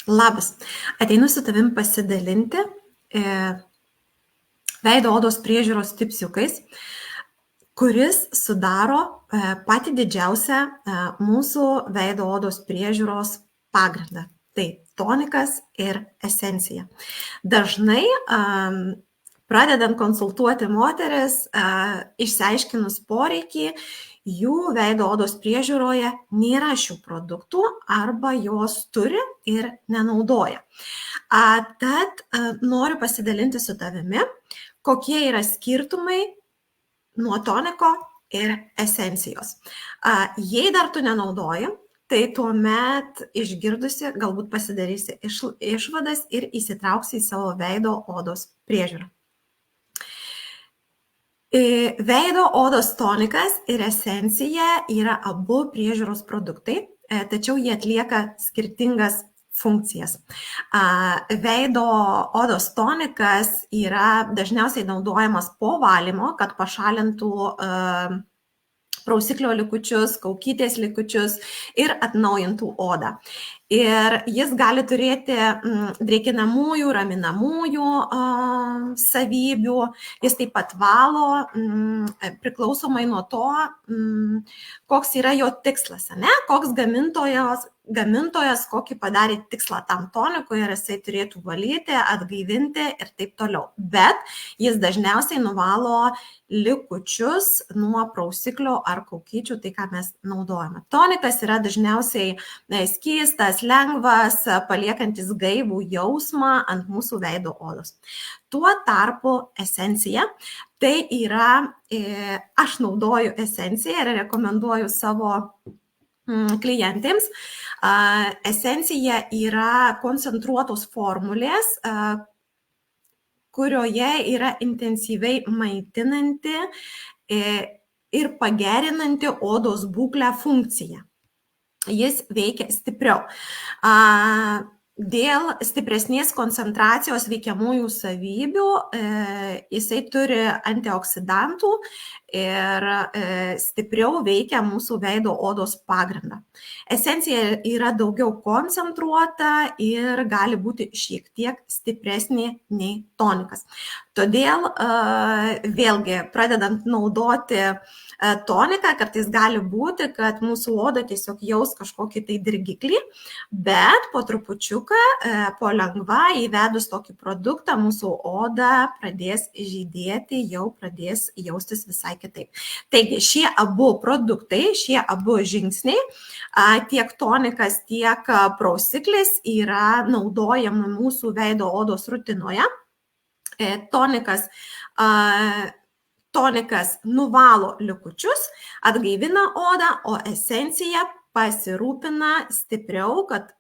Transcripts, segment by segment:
Labas. Ateinu su tavim pasidalinti veido odos priežiūros tipsiukais, kuris sudaro patį didžiausią mūsų veido odos priežiūros pagrindą. Tai tonikas ir esencija. Dažnai pradedant konsultuoti moteris, išsiaiškinus poreikį, jų veido odos priežiūroje nėra šių produktų arba jos turi ir nenaudoja. Tad noriu pasidalinti su tavimi, kokie yra skirtumai nuo toniko ir esencijos. Jei dar tu nenaudoji, tai tuomet išgirdusi galbūt pasidarysi išvadas ir įsitrauksi į savo veido odos priežiūrą. Veido odos tonikas ir esencija yra abu priežiūros produktai, tačiau jie atlieka skirtingas funkcijas. Veido odos tonikas yra dažniausiai naudojamas po valymo, kad pašalintų prausiklio likučius, kaukytės likučius ir atnaujintų odą. Ir jis gali turėti drėkinamųjų, raminamųjų savybių, jis taip pat valo priklausomai nuo to, koks yra jo tikslas, koks gamintojas kokį padarė tikslą tam tonikui, ir jisai turėtų valyti, atgaivinti ir taip toliau. Bet jis dažniausiai nuvalo likučius nuo prausiklio ar kaukyčių, tai ką mes naudojame. Tonikas yra dažniausiai skystas, lengvas, paliekantis gaivų jausmą ant mūsų veido odos. Tuo tarpu esencija, tai yra, aš naudoju esenciją ir rekomenduoju savo klientėms. Esencija yra koncentruotos formulės, kurioje yra intensyviai maitinanti ir pagerinanti odos būklę funkciją. Jis veikia stipriau. Dėl stipresnės koncentracijos veikiamųjų savybių jisai turi antioksidantų ir stipriau veikia mūsų veido odos pagrindą. Esencija yra daugiau koncentruota ir gali būti šiek tiek stipresnė nei tonikas. Todėl vėlgi, pradedant naudoti toniką, kartais gali būti, kad mūsų oda tiesiog jaus kažkokį tai dirgiklį, bet po trupučiuką, po lengva įvedus tokį produktą, mūsų oda pradės žydėti, jau pradės jaustis visai kitaip. Taigi šie abu produktai, šie abu žingsniai, tiek tonikas, tiek prausiklis yra naudojami mūsų veido odos rutinoje. Tonikas nuvalo likučius, atgaivina odą, o esencija pasirūpina stipriau, kad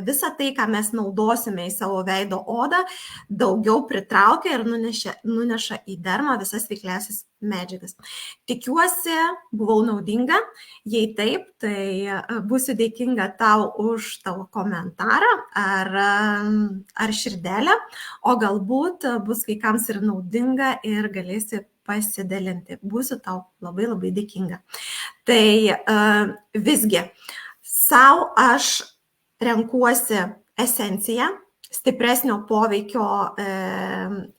visą tai, ką mes naudosime į savo veido odą, daugiau pritraukia ir nuneša į dermą visas veikliąsias medžiagas. Tikiuosi, buvau naudinga. Jei taip, tai būsiu dėkinga tau už tavo komentarą ar širdelę, o galbūt bus vaikams ir naudinga ir galėsi pasidalinti. Būsiu tau labai labai dėkinga. Tai visgi, sau aš renkuosi esenciją, stipresnio poveikio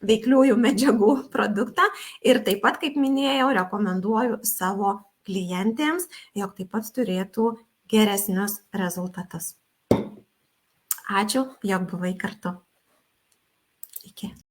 veikliųjų medžiagų produktą ir taip pat, kaip minėjau, rekomenduoju savo klientėms, jog taip pat turėtų geresnius rezultatus. Ačiū, jog buvai kartu. Iki.